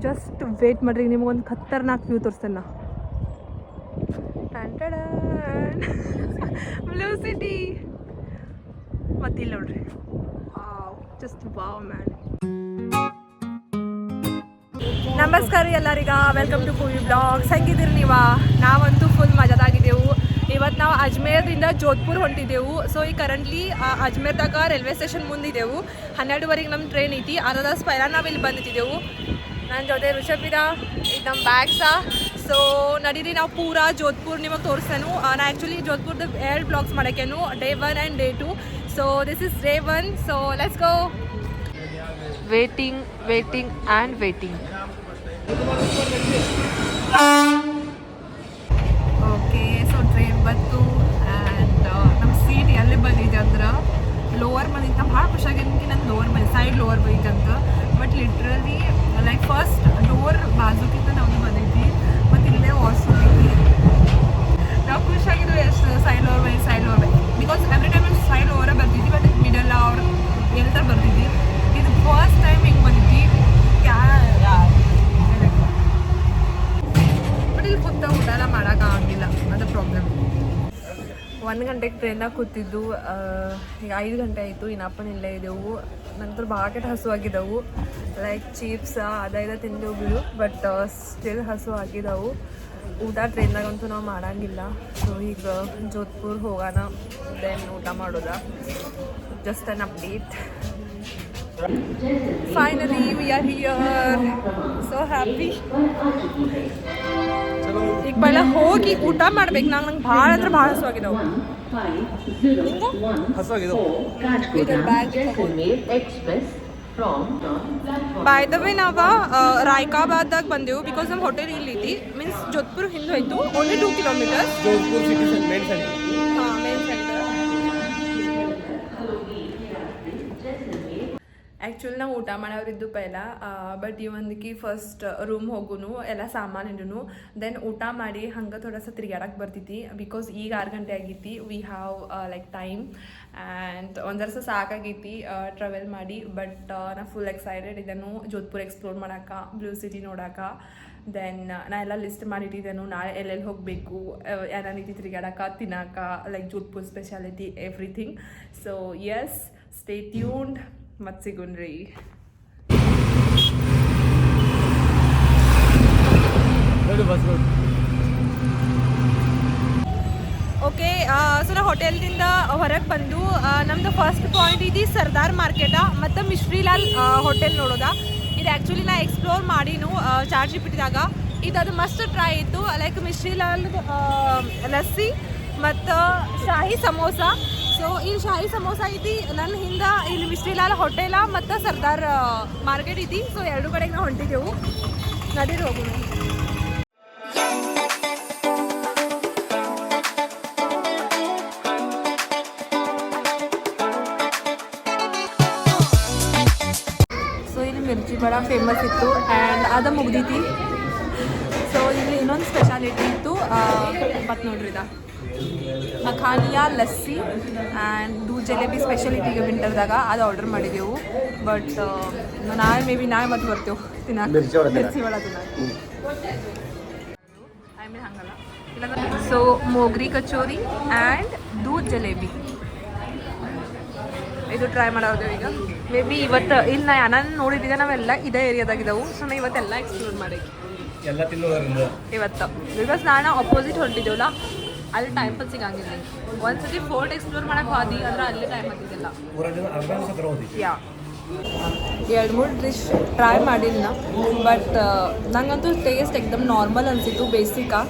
Just wait ಮಾಡ್ರಿ, ನಿಮಗೊಂದು ಖತರ್ನಾಕ್ view ತೋರಿಸ್ತೇನೆ ನಾ. ಬ್ಲೂ ಸಿಟಿ ಮತ್ತೆ ಇಲ್ಲಿ ನೋಡ್ರಿ, ಜಸ್ಟ್ ವಾವ್ ಮ್ಯಾನ್. ನಮಸ್ಕಾರ ಎಲ್ಲರಿಗ, ವೆಲ್ಕಮ್ ಟು ಕೂವಿ ಬ್ಲಾಗ್ಸ್. ಹೆಂಗಿದ್ದೀರಿ ನೀವು? ನಾವಂತೂ ಫುಲ್ ಮಜಾದಾಗಿದ್ದೆವು. ಇವತ್ತು ನಾವು ಅಜ್ಮೇರ್ದಿಂದ ಜೋಧ್ಪುರ್ ಹೊಂಟಿದ್ದೆವು. ಸೊ ಈ ಕರೆಂಟ್ಲಿ ಅಜ್ಮೇರ್ದಾಗ ರೈಲ್ವೆ ಸ್ಟೇಷನ್ ಮುಂದಿದ್ದೆವು. 12:15 ನಮ್ಮ ಟ್ರೈನ್ ಐತಿ. ಅರ್ಧ ತಾಸು ಪೈಲ ನಾವು ಇಲ್ಲಿ ಬಂದಿದ್ದೆವು. ನನ್ನ ಜೊತೆ ಋಷಭ್ ಇದ, ಇದು ನಮ್ಮ ಬ್ಯಾಗ್ಸ. ಸೊ ನಡೀರಿ ನಾವು ಪೂರಾ ಜೋಧ್ಪುರ್ ನಿಮಗೆ ತೋರಿಸ್ತೇನೆ. ನಾ ಆ್ಯಕ್ಚುಲಿ ಜೋಧ್ಪುರ್ದ 2 ಬ್ಲಾಗ್ಸ್ ಮಾಡೋಕ್ಕೇನು, day 1 and day 2. So this is day 1. So let's go. Waiting and waiting. Okay, so train ಬಂತು ಆ್ಯಂಡ್ ನಮ್ಮ ಸೀಟ್ ಎಲ್ಲಿ ಬಂದಿದೆ ಅಂದ್ರೆ ಲೋವರ್ ಬಂದಿತ್ತು. ನಾವು ಭಾಳ ಖುಷಿಯಾಗಿದ್ದಕ್ಕೆ ನನ್ನ ಲೋವರ್ ಬಂದಿದ್ದು, ಸೈಡ್ ಲೋವರ್ ಬಂದಿತ್ತಂತ. But literally like first door ಬಾಜುಕಿಂತ ನಮ್ದು ಬಂದೈತಿ, ಮತ್ತು ಇಲ್ಲೇ ವಾಶ್ರೂಮ್ ಐತಿ. ನಾವು ಖುಷಿಯಾಗಿದ್ವಿ ಎಷ್ಟು ಸೈಡ್ ಲೋವರ್ ಬಂದು, because every time side lower ಬರ್ತಿದ್ವಿ, ಬಟ್ ಮಿಡಲ್ ಅವ್ರು ಎಲ್ಲರ ಬರ್ತಿದ್ವಿ. ಇದು ಫಸ್ಟ್ ಟೈಮ್ ಹಿಂಗೆ ಬಂದಿದ್ವಿ. ಬಟ್ ಇಲ್ಲಿ ಕೂತ ಊಟ ಎಲ್ಲ ಮಾಡೋಕ್ಕಾಗಿಲ್ಲ, ಅದು ಪ್ರಾಬ್ಲಮ್. 1 ಗಂಟೆಗೆ ಟ್ರೈನಾಗ ಕೂತಿದ್ದು, ಈಗ 5 ಗಂಟೆ ಆಯಿತು. ಇನ್ನಪ್ಪನ ಇಲ್ಲೇ ಇದ್ದೆವು. ನಂತರ ಭಾಳ ಕೆಟ್ಟ ಹಸು ಆಗಿದ್ದವು. ಲೈಕ್ ಚೀಪ್ಸ ಅದ ತಿಂದೆವು ಬಿಡು, ಬಟ್ ಸ್ಟಿಲ್ ಹಸು ಆಗಿದ್ದವು. ಊಟ ಟ್ರೈನಾಗಂತೂ ನಾವು ಮಾಡೋಂಗಿಲ್ಲ. ಸೊ ಈಗ ಜೋಧ್ಪುರ್ ಹೋಗೋಣ, ದೆನ್ ಊಟ ಮಾಡೋದ. Just an update. Finally we are here, so happy. ಈಗ ಪೈಲ ಹೋಗಿ ಊಟ ಮಾಡ್ಬೇಕು. ನಂಗೆ ಭಾಳ ಅಂದ್ರೆ ಭಾಳ ಹಸುವಾಗಿದ್ದವು. ಬೈ ದ ವೇ ನಾವು ರಾಯ್ಕಾಬಾದ್ದಾಗ ಬಂದೆವು, ಬಿಕಾಸ್ ನಮ್ಮ ಹೋಟೆಲ್ ಇಲ್ಲಿ ಐತಿ. ಮೀನ್ಸ್ ಜೋಧ್ಪುರ್ ಹಿಂದೆ ಹೋಯ್ತು, ಓನ್ಲಿ 2 ಕಿಲೋಮೀಟರ್ಸ್. ಹಾಂ, ಮೇನ್ ಸೆಂಟರ್. ಆ್ಯಕ್ಚುಲಿ ನಾವು ಊಟ ಮಾಡೋರಿದ್ದು ಪೈಲ, ಬಟ್ ಈ ಒಂದಕ್ಕೆ ಫಸ್ಟ್ ರೂಮ್ ಹೋಗುನು, ಎಲ್ಲ ಸಾಮಾನು ಹಿಡಿನು, ದೆನ್ ಊಟ ಮಾಡಿ ಹಂಗೆ ಥೋಡಸ ತಿರ್ಗಾಡಕ್ಕೆ ಬರ್ತೈತಿ. ಬಿಕಾಸ್ ಈಗ 6 ಗಂಟೆ ಆಗೈತಿ. We have like time and ಒಂದರ್ಸ ಸಾಕಾಗೈತಿ ಟ್ರಾವೆಲ್ ಮಾಡಿ. ಬಟ್ ನಾ ಫುಲ್ ಎಕ್ಸೈಟೆಡ್ ಇದನ್ನು ಜೋಧ್ಪುರ್ ಎಕ್ಸ್ಪ್ಲೋರ್ ಮಾಡೋಕೆ, ಬ್ಲೂ ಸಿಟಿ ನೋಡೋಕೆ. ದೆನ್ ನಾ ಎಲ್ಲ ಲಿಸ್ಟ್ ಮಾಡಿಟ್ಟಿದ್ದೇನು, ನಾಳೆ ಎಲ್ಲೆಲ್ಲಿ ಹೋಗಬೇಕು, ಏನ ರೀತಿ ತಿರ್ಗಾಡಕ್ಕೆ, ತಿನ್ನೋಕೆ, like Jodhpur speciality, everything. So yes, stay tuned. ಮತ್ತೆ ಸಿಗುಣ್ರಿ. ಓಕೆ, ಸೊ ನಾವು ಹೋಟೆಲ್ದಿಂದ ಹೊರಗೆ ಬಂದು ನಮ್ಮದು ಫಸ್ಟ್ ಪಾಯಿಂಟ್ ಇದು ಸರ್ದಾರ್ ಮಾರ್ಕೆಟ ಮತ್ತು ಮಿಶ್ರಿಲಾಲ್ ಹೋಟೆಲ್ ನೋಡೋದ. ಇದು ಆ್ಯಕ್ಚುಲಿ ನಾ ಎಕ್ಸ್ಪ್ಲೋರ್ ಮಾಡಿನು ಚಾಟ್ ಜಿಪಿಟಿದಾಗ. ಇದು ಅದು ಮಸ್ಟ್ ಟ್ರೈ ಇತ್ತು. ಲೈಕ್ ಮಿಶ್ರಿಲಾಲ್ ಲಸ್ಸಿ ಮತ್ತು ಶಾಹಿ ಸಮೋಸ. ಸೊ ಇಲ್ಲಿ ಶಾಹಿ ಸಮೋಸ ಐತಿ, ನನ್ನ ಹಿಂದೆ ಇಲ್ಲಿ ಮಿಶ್ರಿಲಾಲ್ ಹೋಟೆಲ ಮತ್ತು ಸರ್ದಾರ್ ಮಾರ್ಕೆಟ್ ಐತಿ. ಸೊ 2 ಕಡೆಗೆ ನಾವು ಹೊಂಟಿದ್ದೆವು. ನಡೀರಿ ಹೋಗೋಣ. ಸೊ ಇಲ್ಲಿ ಮಿರ್ಚಿ ಬಡ ಫೇಮಸ್ ಇತ್ತು ಆ್ಯಂಡ್ ಅದು ಮುಗ್ದೈತಿ. ಸೊ ಇಲ್ಲಿ ಇನ್ನೊಂದು ಸ್ಪೆಷಾಲಿಟಿ ಇತ್ತು, ಮತ್ತು ನೋಡ್ರಿ ಇದ ಮಖಾನಿಯಾ ಲಸ್ಸಿ ಆ್ಯಂಡ್ ದೂದ್ ಜಲೇಬಿ ಸ್ಪೆಷಲಿಟಿ ಈಗ ವಿಂಟರ್ದಾಗ ಅದು ಆರ್ಡರ್ ಮಾಡಿದೆವು. ಬಟ್ ನಾಳೆ ನಾಳೆ ಮತ್ತೆ ಬರ್ತೇವೆ ತಿನ್ನಕ್ಕೆ ಮಿರ್ಚಿ ವಡ ತಿನ್ನಕ್ಕೆ. ಐ ಮೀನ್ ಹಂಗಲ್ಲ. ಸೊ ಮೋಗ್ರಿ ಕಚೋರಿ ಆ್ಯಂಡ್ ದೂದ್ ಜಲೇಬಿ ಇದು ಟ್ರೈ ಮಾಡೋದೇವು ಈಗ. ಇವತ್ತು ಇಲ್ಲಿ ನಾನು ನೋಡಿದ್ದೆ, ನಾವೆಲ್ಲ ಇದೇ ಏರಿಯಾದಾಗಿದ್ದವು. ಸೊ ನಾ ಇವತ್ತೆಲ್ಲ ಎಕ್ಸ್ಪ್ಲೋರ್ ಮಾಡಿ ಇವತ್ತು, ಬಿಕಾಸ್ ನಾನು ಅಪೋಸಿಟ್ ಹೊಂಟಿದ್ದೇವಲ್ಲ, ಅಲ್ಲಿ ಟೈಮ್ ಪಾಸ್ ಸಿಗಂಗಿಲ್ಲ. ಒಂದ್ಸತಿ ಫೋರ್ಟ್ ಎಕ್ಸ್ಪ್ಲೋರ್ ಮಾಡಕ್ಕೆ ಹೋದಿ ಅಂದ್ರೆ ಅಲ್ಲಿ ಟೈಮ್ ಆಗ್ತಿದ್ದಿಲ್ಲ. ಯಾ 2-3 ಡಿಶ್ ಟ್ರೈ ಮಾಡಿಲ್ಲ, ಬಟ್ ನಂಗಂತೂ ಟೇಸ್ಟ್ ಎಕ್ದಮ್ ನಾರ್ಮಲ್ ಅನಿಸಿತ್ತು. ಬೇಸಿಕಾ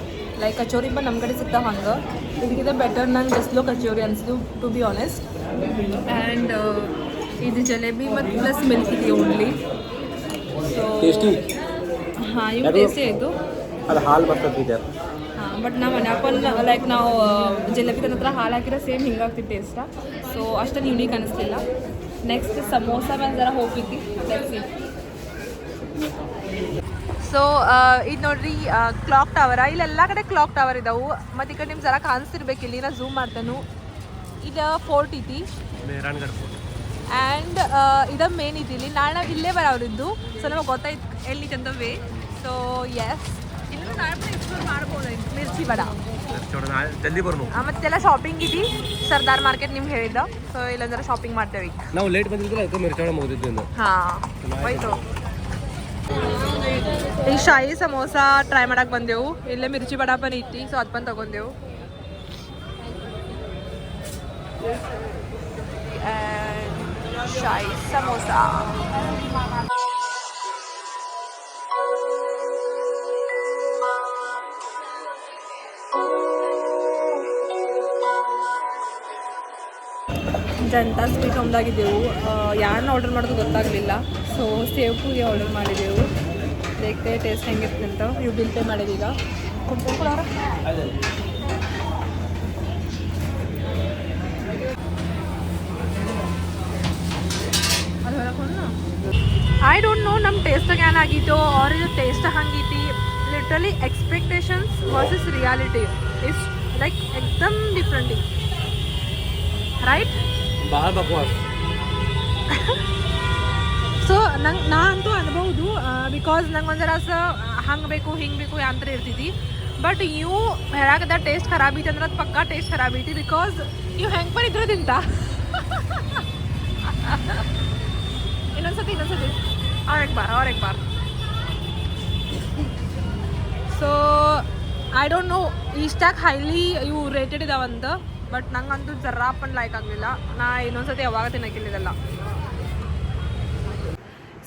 ಲೈಕ್ ಕಚೋರಿ ನಮ್ಮ ಕಡೆ ಸಿಗ್ತಾವ ಹಂಗೆ, ಇದಕ್ಕಿಂತ ಬೆಟರ್ ನಂಗೆ ಜಸ್ಲೋ ಕಚೋರಿ ಅನಿಸಿತು, ಟು ಬಿ ಆನೆಸ್ಟ್. ಆ್ಯಂಡ್ ಇದು ಜಲೇಬಿ ಮತ್ತು ಪ್ಲಸ್ ಮಿಲ್ಕ್ ಇದೆ ಓನ್ಲಿ. ಸೊ ಹಾಂ, ಇವು ಟೇಸ್ಟಿ ಆಯಿತು. ಅದು ಹಾಲು ಬರ್ತದೆ. ಹಾಂ, ಬಟ್ ನಾವು ಮನ್ಯಾಕೊಂಡು ಲೈಕ್ ನಾವು ಜಲೇಬಿ ಹತ್ರ ಹಾಲು ಹಾಕಿರೋ ಸೇಮ್ ಹಿಂಗಾಗ್ತಿತ್ತು ಟೇಸ್ಟ. ಸೊ ಅಷ್ಟೊಂದು ಯೂನಿಕ್ ಅನ್ನಿಸ್ಲಿಲ್ಲ. ನೆಕ್ಸ್ಟ್ ಸಮೋಸ ಮೇಲೆ ಜರ ಹೋಗ್ಬಿಟ್ಟು ಲೆಟ್ಸ್. ಸೊ ಇದು ನೋಡ್ರಿ ಕ್ಲಾಕ್ ಟವರ. ಇಲ್ಲೆಲ್ಲ ಕಡೆ ಕ್ಲಾಕ್ ಟವರ್ ಇದಾವೆ. ಮತ್ತು ಈ ಕಡೆ ನಿಮ್ಗೆ ಜರ ಕಾಣಿಸ್ತಿರ್ಬೇಕು, ಇಲ್ಲಿ ನಾ ಝೂಮ್ ಮಾಡ್ತೇನೆ. ಇದು ಫೋರ್ಟ್ ಐತಿ, ಆ್ಯಂಡ್ ಇದು ಮೇನ್ ಇದಿಲ್ಲಿ ನಾಳೆ ನಾವು ಇಲ್ಲೇ ಬರೋರಿದ್ದು ಸೊ ನಮಗೆ ಗೊತ್ತಾಯ್ತು ಎಲ್ಲಿ ಚಂದ ವೇ ಸೊ ಎಸ್ ಇಲ್ಲೂ ನಾಳೆ ಎಕ್ಸ್ಪ್ಲೋರ್ ಮಾಡ್ಬೋದು ಮಿರ್ಚಿ ಬಡ ಜಲ್ದಿ ಬರ್ನು ಮತ್ತೆಲ್ಲ ಶಾಪಿಂಗ್ ಇದೆ ಸರ್ದಾರ್ ಮಾರ್ಕೆಟ್ ನಿಮ್ಗೆ ಹೇಳಿದ್ದ ಸೊ ಇಲ್ಲಂದ್ರೆ ಶಾಪಿಂಗ್ ಮಾಡ್ತೇವೆ ಈಗ ನಾವು ಲೇಟ್ ಬಂದಿದ್ದಿಲ್ಲ ಅದಕ್ಕೆ ಮಿರ್ಚಾಣ ಮುಗಿದಿದ್ದು ಇನ್ನು ಹಾಂ ಹೋಯ್ತು ಈಗ ಶಾಹಿ ಸಮೋಸ ಟ್ರೈ ಮಾಡಕ್ಕೆ ಬಂದೆವು ಇಲ್ಲೇ ಮಿರ್ಚಿ ಬಡ ಪನ್ ಐತಿ ಸೊ ಅದು ಬಂದು ತಗೊಂಡೆವು ಶಾಹಿ ಸಮೋಸ ಜನತಾ ಸ್ವೀಟ್ ಹೋಮ್ದಾಗಿದ್ದೆವು ಯಾರನ್ನ ಆರ್ಡರ್ ಮಾಡೋದು ಗೊತ್ತಾಗಲಿಲ್ಲ ಸೊ ಸೇವ್ ಪೂರಿ ಆರ್ಡರ್ ಮಾಡಿದೆವು देखते ಟೇಸ್ಟ್ ಹೆಂಗಿರುತ್ತೆ ಅಂತ ಇವು ಬಿಲ್ ಪೇ ಮಾಡಿದೀಗ ಕೊಡ್ತಾರ ಐ ಡೋಂಟ್ ನೋ ನಮ್ಮ ಟೇಸ್ಟಾಗ ಏನಾಗಿತ್ತು ಆರ್ ಇದು ಟೇಸ್ಟ್ ಹಂಗೈತಿ literally expectations versus reality is like ಎಕ್ದಮ್ ಡಿಫ್ರೆಂಟ್ ರೈಟ್ ಭಾಳ ಬಕ್ವಾಸ್ ಸೊ ನಂಗೆ ನಾ ಅಂತೂ ಅನ್ಬೋದು ಬಿಕಾಸ್ ನಂಗೆ ಒಂಥರ ಹಂಗೆ ಬೇಕು ಹಿಂಗೆ ಬೇಕು ಯಾಂತ್ರ ಇರ್ತೈತಿ ಬಟ್ ಇವು ಹೇಳಾಕದ ಟೇಸ್ಟ್ ಖರಾಬ್ ಐತಿ ಅಂದ್ರೆ ಅದು ಪಕ್ಕಾ ಟೇಸ್ಟ್ ಖರಾಬ್ ಐತಿ ಬಿಕಾಸ್ ಇವು ಹೆಂಗೆ ಬಂದಿದ್ರು ತಿಂತ ಇನ್ನೊಂದ್ಸತಿ ಅವ್ರ एक बार ಸೊ ಐ ಡೋಂಟ್ ನೋ ಇಷ್ಟಾಗಿ ಹೈಲಿ ಇವು ರೇಟೆಡ್ ಇದಾವಂತ ಬಟ್ ನಂಗಂತೂ ಜರ್ರಾಪನ್ ಲೈಕ್ ಆಗಲಿಲ್ಲ ನಾ ಇನ್ನೊಂದ್ಸತಿ ಯಾವಾಗ ತಿನ್ನಕ್ಕಿಲ್ಲಿದಲ್ಲ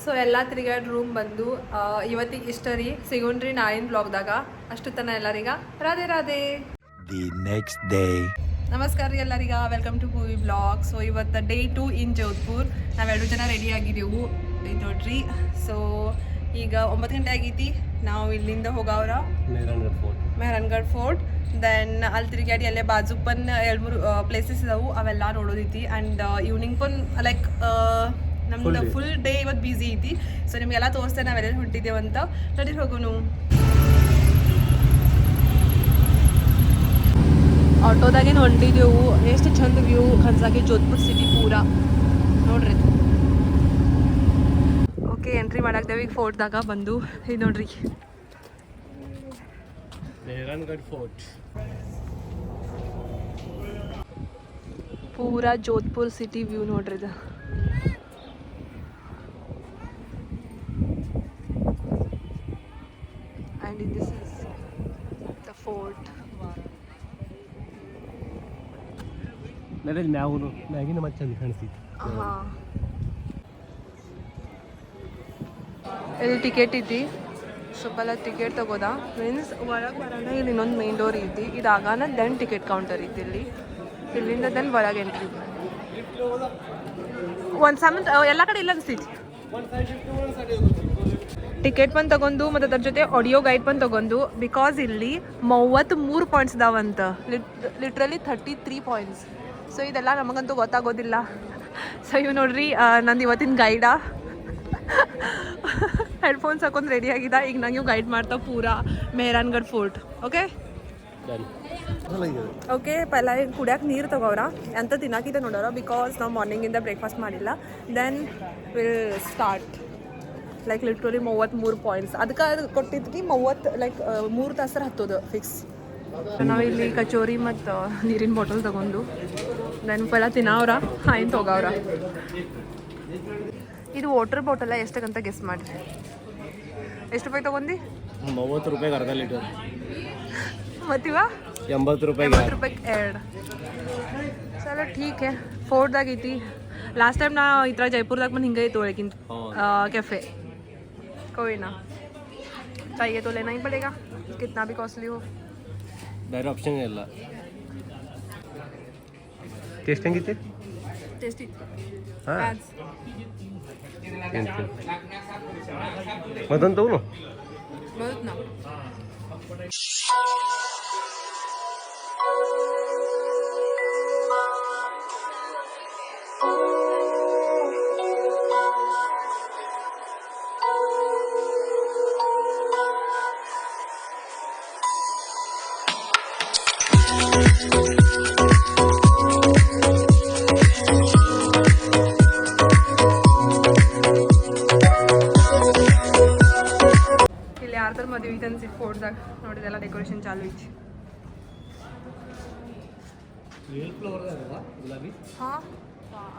ಸೊ ಎಲ್ಲ ತಿರುಗಾಡಿ ರೂಮ್ ಬಂದು ಇವತ್ತಿಗೆ ಇಷ್ಟ ರೀ ಸಿಗೋಣ್ರಿ ನಾಳಿನ ಬ್ಲಾಗ್ದಾಗ ಅಷ್ಟು ತನ ಎಲ್ಲರಿಗ Radhe Radhe The next day. ನಮಸ್ಕಾರ ರೀ ಎಲ್ಲರಿಗ welcome to movie blog so ಇವತ್ತು ಡೇ 2 ಇನ್ ಜೋಧ್ಪುರ್ ನಾವೆರಡು ಜನ ರೆಡಿ ಆಗಿದ್ದೆವು ಇದು ನೋಡ್ರಿ ಸೊ ಈಗ 9 ಗಂಟೆ ಆಗೈತಿ ನಾವು ಇಲ್ಲಿಂದ ಹೋಗವ್ರ ಮೆಹರಾನ್ಗಢ್ ಫೋರ್ಟ್ ದೆನ್ ಅಲ್ಲಿ ತಿರುಗಾಡಿ ಅಲ್ಲೇ ಬಾಜು ಪನ್ 2-3 ಪ್ಲೇಸಸ್ ಇದಾವು ಅವೆಲ್ಲ ನೋಡೋದೈತಿ ಆ್ಯಂಡ್ ಈವ್ನಿಂಗ್ ಪನ್ ಲೈಕ್ ನಮ್ದು ಫುಲ್ ಡೇ ಇವತ್ತು ಬ್ಯುಸಿ ಐತಿ ಸೊ ನಿಮಗೆಲ್ಲ ತೋರಿಸ್ತೇನೆ ನಾವೆಲ್ಲ ಹೊಂಟಿದ್ದೇವಂತ ನಡಿ ಹೋಗೋನು ಆಟೋದಾಗೇನು ಹೊಂಟಿದ್ದೆವು ಎಷ್ಟು ಚಂದ ವ್ಯೂ ಕನ್ಸಾಗಿ ಜೋಧ್ಪುರ್ ಸಿಟಿ ಪೂರ ನೋಡ್ರಿ ಓಕೆ ಎಂಟ್ರಿ ಮಾಡಾಕ್ತೇವೆ ಈಗ ಫೋರ್ಟ್ದಾಗ ಬಂದು ಇದು ನೋಡ್ರಿ ಮೆಹರಾನ್ಗಢ್ ಫೋರ್ಟ್ ಪೂರ ಜೋಧ್ಪುರ್ ಸಿಟಿ ವ್ಯೂ ನೋಡ್ರಿ ಇದು and this is the fort ನನಗೆ ಮ್ಯಾಗಿನ ಮತ್ತೆ ಚಂದ ಕಾಣಿಸ್ತೈತಿ ಹಾಂ ಇಲ್ಲಿ ಟಿಕೆಟ್ ಐತಿ ಸ್ವಲ್ಪ ಟಿಕೆಟ್ ತಗೋದ ಮೀನ್ಸ್ ಒಳಗೆ ಬರೋಣ ಇಲ್ಲಿ ಇನ್ನೊಂದು ಮೇನ್ ಡೋರ್ ಐತಿ ಇದಾಗಾನ ದೆನ್ ಟಿಕೆಟ್ ಕೌಂಟರ್ ಐತಿ ಇಲ್ಲಿಂದ ದೆನ್ ಒಳಗೆ ಎಂಟ್ರಿ ಒಂದು ಸಾಮಾನು ಎಲ್ಲ ಕಡೆ ಇಲ್ಲ ಅನಿಸ್ತೈತಿ ಟಿಕೆಟ್ ಬಂದು ತಗೊಂಡು ಮತ್ತು ಅದ್ರ ಜೊತೆ ಆಡಿಯೋ ಗೈಡ್ ಬಂದು ತಗೊಂಡು ಬಿಕಾಸ್ ಇಲ್ಲಿ 33 ಪಾಯಿಂಟ್ಸ್ ಇದಾವಂತ ಲಿಟ್ರಲಿ 33 ಪಾಯಿಂಟ್ಸ್ ಸೊ ಇದೆಲ್ಲ ನಮಗಂತೂ ಗೊತ್ತಾಗೋದಿಲ್ಲ ಸೊ ಇವು ನೋಡ್ರಿ ನಂದು ಇವತ್ತಿನ ಗೈಡಾ ಹೆಡ್ಫೋನ್ಸ್ ಹಾಕೊಂಡು ರೆಡಿ ಆಗಿದ್ದ ಈಗ ನಂಗೆ ಇವು ಗೈಡ್ ಮಾಡ್ತಾ ಪೂರಾ ಮೆಹರಾನ್ಗಢ್ ಫೋರ್ಟ್ ಓಕೆ ಓಕೆ ಪೈಲ ಈಗ ಕುಡಿಯೋಕೆ ನೀರು ತಗೋರ ಅಂತ ತಿನ್ನೋಕಿದೆ ನೋಡೋರ ಬಿಕಾಸ್ ನಾವು ಮಾರ್ನಿಂಗಿಂದ ಬ್ರೇಕ್ಫಾಸ್ಟ್ ಮಾಡಿಲ್ಲ then will start like literally 33 points ಅದಕ್ಕೆ ಅದು ಕೊಟ್ಟಿದ್ವಿ 30 ಲೈಕ್ 3 ತಾಸರ ಹತ್ತೋದು ಫಿಕ್ಸ್ ನಾವು ಇಲ್ಲಿ ಕಚೋರಿ ಮತ್ತು ನೀರಿನ ಬಾಟಲ್ ತಗೊಂಡು ದೆನ್ ಪೈಲ ತಿನ್ನವ್ರ ಹಾಯ್ನ್ ತಗೋವ್ರ ಇದು ವಾಟರ್ ಬಾಟಲ್ ಎಷ್ಟಕ್ಕಂತ ಗೆಸ್ ಮಾಡಿರಿ ಎಷ್ಟು ರೂಪಾಯಿ ತಗೊಂಡು 30 ರೂಪಾಯಿಗೆ ಅರ್ಧ ಲೀಟರ್ ಮತ್ತಿವ 80 ರೂಪಾಯಿಗೆ 80 ರೂಪಾಯಿಗೆ ಎರಡು ಚಲೋ ಠೀಕ್ ಹೇ ಫೋರ್ಟ್ದಾಗ ಐತಿ ಲಾಸ್ಟ್ ಟೈಮ್ ನಾ ಈ ಥರ ಜೈಪುರದಾಗ ಬಂದು ಹಿಂಗೆ ಐತಿ ಒಳಗಿಂತ कैफे कोई ना चाहिए तो लेना ही पड़ेगा कितना भी कॉस्टली हो ಬೇರೆ ಆಪ್ಷನ್ ಇಲ್ಲ ಟೇಸ್ಟ್ ಹೆಂಗಿತ್ತು टेस्टी ಹಾಂ ಮತ್ತೊಂದು ತಗೋನು बहुत ना ಇಲ್ಲಿ ಯಾರ್ದಾರ ಮದುವೆ ಐತೆ ಅನ್ಸಿತ್ತು ಫೋಟೋದಾಗ ನೋಡಿದೆಲ್ಲ ಡೆಕೋರೇಷನ್ ಚಾಲು ಐತಿ. ಗುಲಾಬಿ ಹಾಂ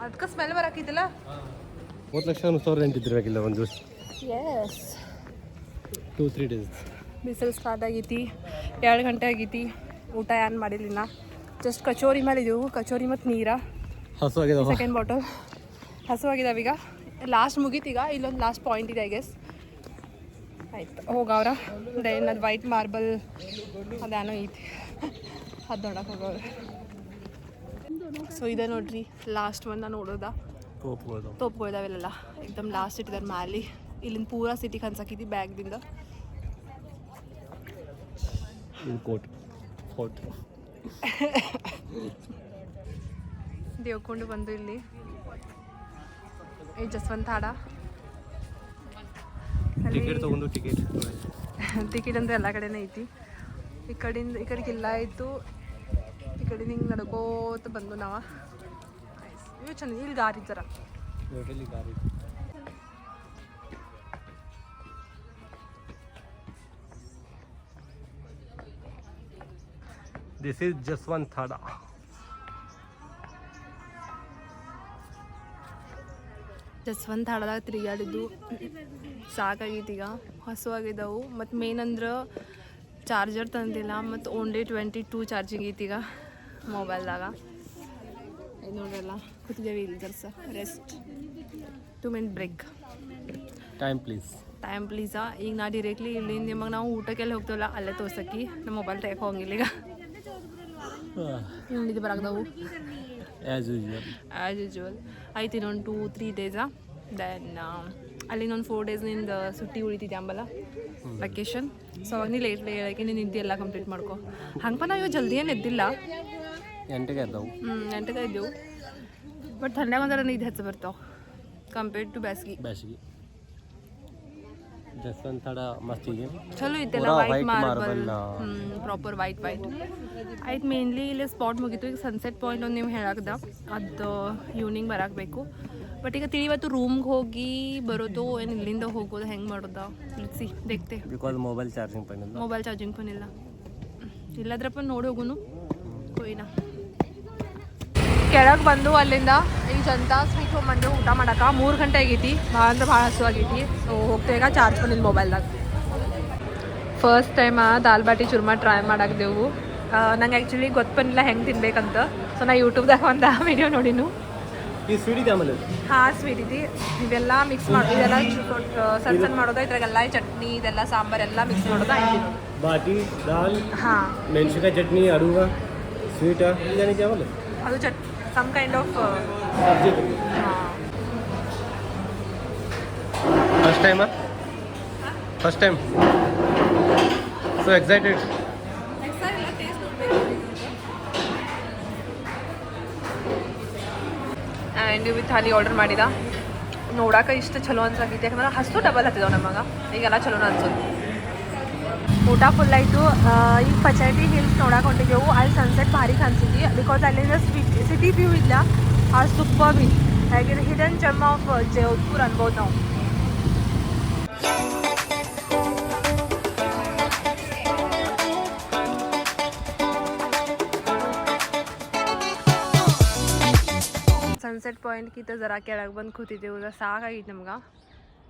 ಅದಕ್ಕೆ ಸ್ಮೆಲ್ ಬರಾಕಿದ್ದಿಲ್ಲ. 30 ಲಕ್ಷ ಸಾವಿರ ರೆಂಟ್ ಇದ್ದಿರಬೇಕಿಲ್ಲ ಒಂದು ದಿವಸ. S 2-3 days. ಬಿಸಿಲು ಸ್ಟಾರ್ಟ್ ಆಗೈತಿ, 2 ಗಂಟೆ ಆಗೈತಿ, ಊಟ ಏನು ಮಾಡಿರಲಿಲ್ಲ. ಜಸ್ಟ್ ಕಚೋರಿ ಮಾಡಿದೆವು, ಕಚೋರಿ ಮತ್ತು ನೀರ ಹಸು ಆಗಿದೆ. ಸೆಕೆಂಡ್ ಬಾಟಲ್ ಹಸುವಾಗಿದ್ದಾವೆ. ಈಗ ಲಾಸ್ಟ್ ಮುಗೀತೀಗ, ಇಲ್ಲೊಂದು ಲಾಸ್ಟ್ ಪಾಯಿಂಟ್ ಇದೆ ಐ ಗೆಸ್. ಆಯ್ತು ಹೋಗವ್ರ. ದೆನ್ ಅದು ವೈಟ್ ಮಾರ್ಬಲ್ ಅದೇನೋ ಐತಿ, ಅದು ನೋಡಕ್ಕೆ ಹೋಗವ್ರೆ. ಸೊ ಇದೆ ನೋಡ್ರಿ ಲಾಸ್ಟ್ ಒಂದು ನೋಡೋದ ತೋಪ್ಗೋಯ್ದಾವೆಲ್ಲ ಎಕ್ದಮ್ ಲಾಸ್ಟ್ ಇಟ್ಟಿದ್ದಾರೆ ಮ್ಯಾಲಿ. ಇಲ್ಲಿಂದ ಪೂರಾ ಸಿಟಿ ಕನ್ಸಾಕಿದ್ದಿ ಬ್ಯಾಗ್ದಿಂದ. ದೇವ್ಕೊಂಡು ಬಂದು ಇಲ್ಲಿ ಈ ಜಸ್ವಂತ ಹಾಡ ಟಿಕೆಟ್ ತಗೊಂಡು ಟಿಕೆಟ್ ಅಂದ್ರೆ ಎಲ್ಲ ಕಡೆನೇ ಐತಿ. ಈ ಕಡೆಗೆ ಇಲ್ಲ ಆಯಿತು, ಈ ಕಡೆ ಹಿಂಗೆ ನಡ್ಕೋತ ಬಂದು ನಾವು. ಇವು ಚೆಂದ, ಇಲ್ಲಿ ಗಾರಿ ಜರ ದಿಸ್ ಈಸ್ ಜಸ್ವಂತ್ ಥಾಡ. ಜಸ್ವಂತ ಹಾಡದಾಗ ತಿರುಗಾಡಿದ್ದು ಸಾಕಾಗೈತಿ. ಈಗ ಹಸುವಾಗಿದ್ದವು. ಮತ್ತು ಮೇನ್ ಅಂದ್ರೆ ಚಾರ್ಜರ್ ತಂದಿಲ್ಲ, ಮತ್ತು ಓನ್ಲಿ 22 ಚಾರ್ಜಿಂಗ್ ಐತಿ ಈಗ ಮೊಬೈಲ್ದಾಗ. ಇದು ನೋಡ್ರಲ್ಲ ಕೂತಿದ್ದೇವೆ ಇಲ್ಲಿ ಜರ್ಸ ರೆಸ್ಟ್ 2 minute ಬ್ರೇಕ್. ಟೈಮ್ ಪ್ಲೀಸಾ. ಈಗ ನಾ ಡೈರೆಕ್ಟ್ಲಿ ಇಲ್ಲಿಂದ ನಿಮಗೆ ನಾವು ಊಟಕ್ಕೆಲ್ಲ ಹೋಗ್ತೇವಲ್ಲ ಅಲ್ಲೇ ತೋರ್ಸಕ್ಕಿ ನಮ್ಮ ಮೊಬೈಲ್ ತೆಗೆಕ್ಕೆ ಹೋಗಿಲ್ಲ. ಈಗ ಇದು ಬರಾಕ್ದವು ಆ್ಯಸ್ ಯೂಶ್ವಲ್ ಐತಿ ಇನ್ನೊಂದು 2-3 ಡೇಸಾ. ದೆನ್ ಅಲ್ಲಿಂದ ಒಂದು 4 ಡೇಸ್ನಿಂದ ಸುಟ್ಟಿ ಉಳಿತಿದ್ದೆ ಅಂಬಲ್ಲ ವೆಕೇಶನ್. ಸೊ ಅವಾಗ ನೀ ಲೇಟ್ ಹೇಳಕ್ಕೆ ನೀನು ನಿದ್ದೆ ಎಲ್ಲ ಕಂಪ್ಲೀಟ್ ಮಾಡ್ಕೊ. ಹಂಗಪ್ಪ ನಾವು ಜಲ್ದಿ ಏನು ಎದ್ದಿಲ್ಲ, 8ಗೆ ಎದ್ದವು. 8ಗೆ ಇದ್ದೆವು. ಬಟ್ ಥಂಡ್ಯಾಗ ಒಂಥರ ನಿದ್ದೆ ಹೆಚ್ಚು ಬರ್ತಾವೆ ಕಂಪೇರ್ಡ್ ಟು ಬ್ಯಾಸ್ಗಿ. ಜಸ್ವಂತ್ ಥಾಡ ಮಸ್ತ್ ಇದೆ, ಚಲೋ ಐತೆಲ್ಲ. ವೈಟ್ ಮಾರ್ಬಲ್ ಪ್ರಾಪರ್ ವೈಟ್ ಆಯ್ತು. ಮೇನ್ಲಿ ಇಲ್ಲಿ ಸ್ಪಾಟ್ ಮುಗೀತು. ಈಗ ಸನ್ಸೆಟ್ ಪಾಯಿಂಟ್ ಒಂದು ನೀವು ಹೇಳಾಕ್ದ ಅದು ಈವ್ನಿಂಗ್ ಬರಾಕಬೇಕು. ಬಟ್ ಈಗ ಇವತ್ತು ರೂಮ್ಗೆ ಹೋಗಿ ಬರೋದು ಏನು ಇಲ್ಲಿಂದ ಹೋಗೋದು ಹೆಂಗೆ ಮಾಡೋದ ಸಿ ದೇಖ್ತೆ. ಬಿಕಾಸ್ ಮೊಬೈಲ್ ಚಾರ್ಜಿಂಗ್ ಪನ್ ಇಲ್ಲ. ಇಲ್ಲದ್ರಪ್ಪ ನೋಡಿ ಹೋಗುನು ಕೊಯ್ನಾ. ಕೆಳಗೆ ಬಂದು ಅಲ್ಲಿಂದ ಈಗ ಜನತಾ ಸ್ವೀಟ್ ಹೋಗಿ ಮಂದಿ ಊಟ ಮಾಡಕ್ಕೆ 3 ಗಂಟೆ ಆಗೈತಿ. ಭಾಳ ಅಂದ್ರೆ ಭಾಳ ಹಸು ಆಗೈತಿ. ಸೊ ಹೋಗ್ತೇವೆ ಚಾರ್ಜ್ ಬಂದಿಲ್ಲ ಮೊಬೈಲ್ದಾಗ. ಫಸ್ಟ್ ಟೈಮ್ ದಾಲ್ ಬಾಟಿ ಚೂರ್ಮಾ ಟ್ರೈ ಮಾಡಾಕ್ದೆವು. ನಂಗೆ ಆ್ಯಕ್ಚುಲಿ ಗೊತ್ತಲ್ಲ ಹೆಂಗೆ ತಿನ್ಬೇಕಂತ. ಸೊ ನಾ ಯೂಟ್ಯೂಬ್ದಾಗ ಒಂದು ವಿಡಿಯೋ ನೋಡಿನು. ಹಾಂ ಸ್ವೀಟ್ ಇದೆ. ಇವೆಲ್ಲ ಮಿಕ್ಸ್ ಮಾಡೋದು, ಇದೆಲ್ಲ ಸಣ್ಣ ಮಾಡೋದು. ಇದ್ರಾಗೆಲ್ಲ ಚಟ್ನಿ ಇದೆಲ್ಲ ಸಾಂಬಾರು ಎಲ್ಲ ಮಿಕ್ಸ್ ಮಾಡೋದು ಆಯ್ತು. ಬಾಟಿ ದಾಲ್, ಹಾಂ ಮೆಣಸಿನಕಾಯಿ ಚಟ್ನಿ, ಅಡುಗ ಸ್ವೀಟ್ ಅದು some kind of first time so excited. And ಇವು ಥಾಲಿ ಆರ್ಡರ್ ಮಾಡಿದ. ನೋಡಕ್ಕೆ ಇಷ್ಟು ಚಲೋ ಅನ್ಸಾಕೈತಿ, ಯಾಕಂದ್ರೆ ಹಸು ಡಬಲ್ ಹತ್ತಿದಾವೆ ನಮಗೆ. ಈಗೆಲ್ಲ ಚಲೋನ ಅನ್ಸೋದು. ಊಟ ಫುಲ್ ಆಯಿತು. ಈಗ ಪಚಾಟಿ ಹಿಲ್ಸ್ ನೋಡಕ್ಕೆ ಹೊಂಟಿದ್ದೆವು. ಅಲ್ಲಿ ಸನ್ಸೆಟ್ ಭಾರಿ ಕಾಣಿಸಿದ್ವಿ ಬಿಕಾಸ್ ಅಲ್ಲಿಂದ ಸಿಟಿ ವ್ಯೂ ಇಲ್ಲ. ಆ ಸೂಪರ್ ಬಿ ಹಾಗೆ ಹಿಡನ್ ಜಮ್ ಆಫ್ ಜೋಧ್ಪುರ್ ಅನ್ಬೋದು ನಾವು. ಸನ್ಸೆಟ್ ಪಾಯಿಂಟ್ಗಿಂತ ಜರ ಕೆಳಗೆ ಬಂದು ಕೂತಿದ್ದೆವು. ಸಾಕಾಗಿತ್ತು ನಮ್ಗೆ.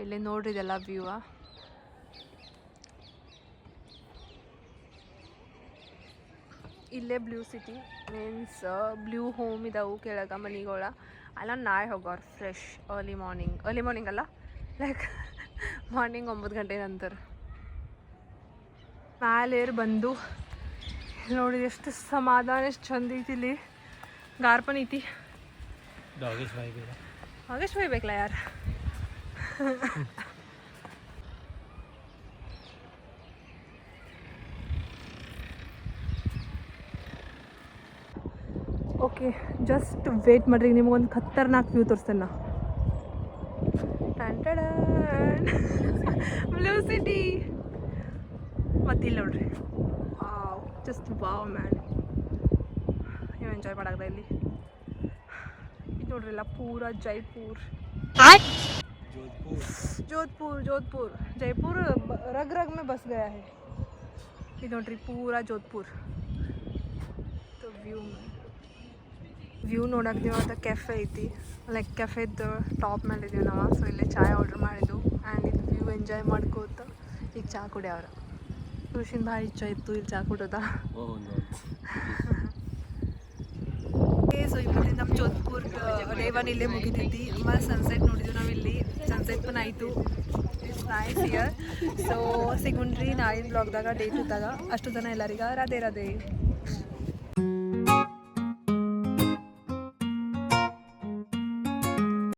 ಇಲ್ಲಿ ನೋಡ್ರಿ ಇದೆಲ್ಲ ವ್ಯೂವ. ಇಲ್ಲೇ blue city means blue home ಇದಾವು ಕೆಳಗೆ ಮನೆಗಳ. ಅಲ್ಲ ನಾಳೆ ಹೋಗೋರು ಫ್ರೆಶ್ ಅರ್ಲಿ ಮಾರ್ನಿಂಗ್ ಅಲ್ಲ ಲೈಕ್ ಮಾರ್ನಿಂಗ್ 9 ಗಂಟೆ ನಂತರ ಮ್ಯಾಲೇರು ಬಂದು ನೋಡಿ ಎಷ್ಟು ಸಮಾಧಾನ, ಎಷ್ಟು ಚಂದ ಐತಿ ಇಲ್ಲಿ. ಗಾರ್ಪನ್ ಐತಿ. ಆಗಸ್ಟ್ ಹೋಗ್ಬೇಕಲ್ಲ ಯಾರು. ಓಕೆ ಜಸ್ಟ್ ವೇಟ್ ಮಾಡ್ರಿ, ನಿಮಗೊಂದು ಖತರ್ನಾಕ್ ವ್ಯೂ ತೋರಿಸ್ತೇನೆ. ಬ್ಲೂ ಸಿಟಿ ಮತ್ತು ಇಲ್ಲಿ ನೋಡ್ರಿ ಜಸ್ಟ್ ವಾವ್ ಮ್ಯಾನ್. ನೀವು ಎಂಜಾಯ್ ಮಾಡಾಕ್ದ ಇಲ್ಲಿ. ಇದು ನೋಡ್ರಿ ಎಲ್ಲ ಪೂರ ಜೈಪುರ್. जोधपुर जयपुर रग रग में बस गया है ये नोड्री पूरा जोधपुर तो व्यू ನೋಡಕ್ ದೇವದ ಕೆಫೆ ಐತಿ ಲೈಕ್ ಕೆಫೆದು ಟಾಪ್ ಮೇಲೆ ಇದೀವಿ ನಾವು ಸೊ ಇಲ್ಲಿ ಚಾಯ್ ಆರ್ಡರ್ ಮಾಡಿದ್ದು ಆ್ಯಂಡ್ ಇದು ವ್ಯೂ ಎಂಜಾಯ್ ಮಾಡ್ಕೋತ ಈಗ ಚಹಾ ಕುಡಿಯವ್ರ ಖುಷಿನ ಭಾಳ ಇಚ್ಛೆ ಇತ್ತು ಇಲ್ಲಿ ಚಹಾ ಕುಡೋದ ಸೊ ಇವತ್ತಿನ ನಮ್ಮ ಜೋಧ್ಪುರ್ ಡೇ 1 ಇಲ್ಲೇ ಮುಗಿತೈತಿ ಮತ್ತು ಸನ್ಸೆಟ್ ನೋಡಿದ್ವಿ ನಾವು ಇಲ್ಲಿ ಸನ್ಸೆಟ್ ಪನ್ ಆಯಿತು ಇಟ್ಸ್ ನೈಸ್ ಇಯರ್ ಸೊ ಸಿಗುಣ್ರಿ ನಾಳಿನ ಬ್ಲಾಗ್ದಾಗ ಡೇಟ್ ಇದ್ದಾಗ ಅಷ್ಟು ಜನ ಎಲ್ಲರಿಗ ರಾಧೆ ರಾಧೆ